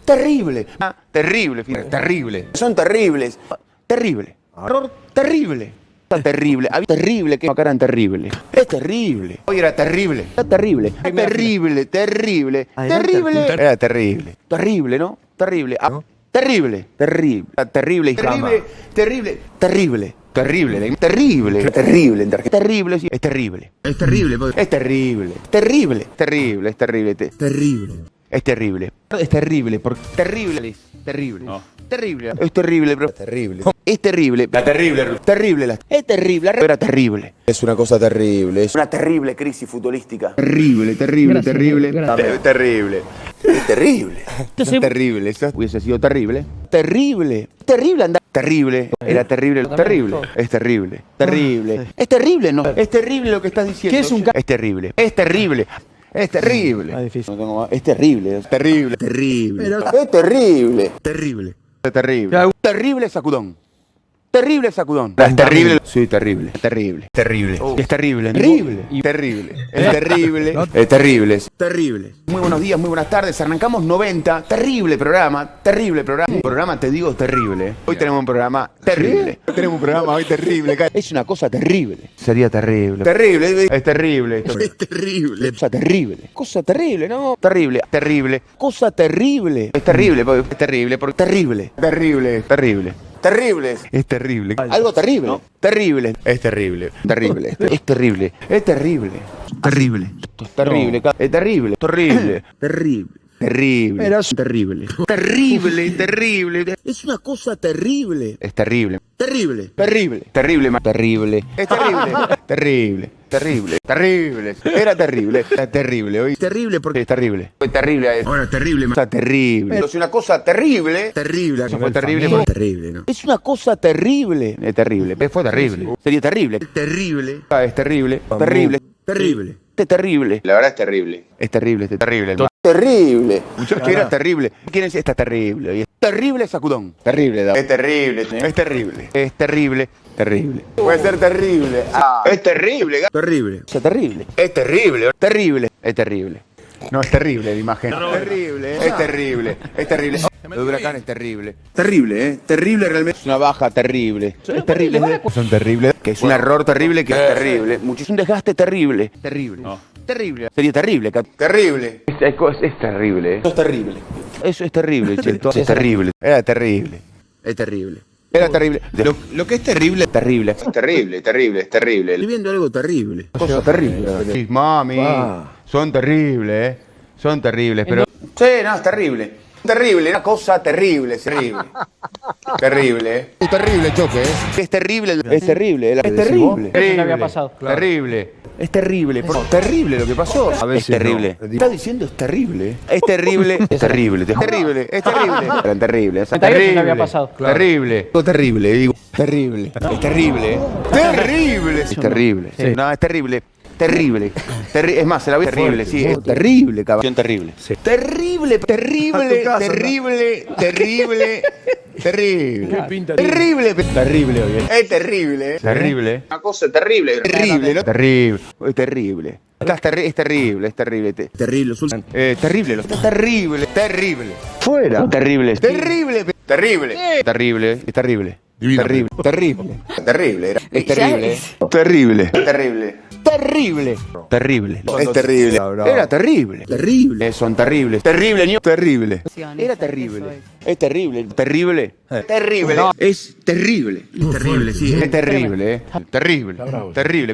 Terrible. Terrible, terrible. Son terribles. Terrible. Error terrible. Terrible. Había terrible que acá eran terribles. Es terrible. Hoy era terrible. Era terrible. Terrible, terrible. Terrible. Era terrible. Terrible, ¿no? Terrible. Terrible. Terrible. Terrible. Terrible. Terrible. Terrible. Terrible, terrible, terrible, terrible, sí, es terrible. Es terrible, es terrible, terrible, terrible, es terrible, terrible. Es terrible. Es terrible, porque terrible es terrible. No. Terrible. Es terrible, bro. Terrible. Es terrible. La terrible. Terrible. Es terrible. Era terrible. Es una cosa terrible. Es una terrible crisis futbolística. Terrible, terrible, Gracias, terrible. gracias. Terrible. Es terrible. Es terrible. Eso hubiese sido terrible. Terrible. Terrible andar. Terrible. Era terrible. Terrible. Es terrible. Terrible. Es terrible, ¿no? Es terrible lo que estás diciendo. ¿Qué es un Es terrible. Es terrible. Es terrible. Ah, difícil. Es terrible. Es terrible. Terrible. Es terrible. Terrible. Es terrible. Terrible sacudón. Terrible sacudón. Es terrible. Sí, terrible. Terrible. Terrible. Es terrible. Terrible. Terrible. Es terrible. Es terrible. Es terrible. Muy buenos días, muy buenas tardes. Arrancamos 90. Terrible programa. Terrible programa. Un programa, te digo, terrible. Hoy tenemos un programa terrible. Tenemos un programa hoy terrible. Es una cosa terrible. Sería terrible. Terrible. Es terrible. Es terrible. Cosa terrible. Cosa terrible, ¿no? Terrible. Terrible. Cosa terrible. Es terrible. Es terrible. Porque terrible. Terrible. Terrible. Terrible. Es terrible. Algo terrible. ¿No? Terrible. Es terrible. Terrible. Es terrible. Es terrible. Terrible. Es terrible. Es terrible. Terrible. Terrible. Terrible. Terrible. Terrible. Terrible. Es una cosa terrible. Es terrible. Terrible. Terrible. Terrible. Terrible. Es terrible. Terrible. Terrible. Terrible. Era terrible. Es terrible. Hoy terrible porque es terrible. Fue terrible. Ahora terrible. Cosa terrible. Es una cosa terrible. Terrible. Eso fue terrible. Fue terrible, ¿no? Es una cosa terrible. Es terrible. Fue terrible. Sería terrible. Terrible. Es terrible. Terrible. Terrible. Es terrible. La verdad es terrible. Es terrible. Es terrible. Terrible. Muchachos, que era terrible. ¿Quién es esta terrible? Terrible sacudón. Terrible. Es terrible. Es terrible. Es terrible. Terrible. Puede ser terrible. Es terrible. Terrible. Es terrible. Es terrible. Terrible. Es terrible. No, es terrible la imagen. Terrible. Es terrible. Es terrible. El huracán es terrible. Terrible, ¿eh? Terrible realmente. Es una baja terrible. Es terrible. Son terribles. Que es un error terrible que es terrible. Es un desgaste terrible. Terrible. Terrible. Sería terrible. Terrible. Es terrible. Eso es terrible. Eso es terrible, Cheto. Es terrible. Era terrible. Es terrible. Era terrible. Lo que es terrible es terrible. Es terrible, terrible, es terrible. Estoy viendo algo terrible. Cosa terrible. Sí, mami. Son terribles, ¿eh? Son terribles, pero... Sí, no, es terrible. Terrible, una cosa terrible, es terrible. Terrible, ¿eh? Es terrible, Choque, ¿eh? Es terrible, es terrible. Es terrible. Eso no había pasado. Terrible. Es terrible. Terrible lo que pasó. A veces es terrible. No. Está diciendo es terrible. Es terrible. Es terrible. Es terrible. Es terrible. Eran terribles. Es terrible. No había pasado. Terrible. Terrible, digo. Terrible. Es terrible, ¿eh? Terrible. Es terrible. Sí. No, es terrible. Terrible. Es más, se la voy a terrible, sí. Es terrible, cabrón. Terrible. Sí. Terrible, terrible, terrible, terrible. Terrible. Terrible. Terrible, oye. Es terrible, ¿eh? Terrible. Una cosa terrible. Terrible, ¿no? Terrible. Es terrible. Es terrible, es terrible. Terrible, terrible. Es terrible, terrible. Fuera. Terrible. Terrible. Terrible. Terrible. Es terrible. Terrible. Terrible. Terrible. Es terrible. Terrible. Terrible. Terrible. Terrible. Es terrible. Era terrible. Terrible. Son terribles. Terrible, niño. Terrible. Era terrible. Es terrible. Terrible. Terrible. Es terrible. Terrible, sí. Es terrible, ¿eh? Terrible. Terrible.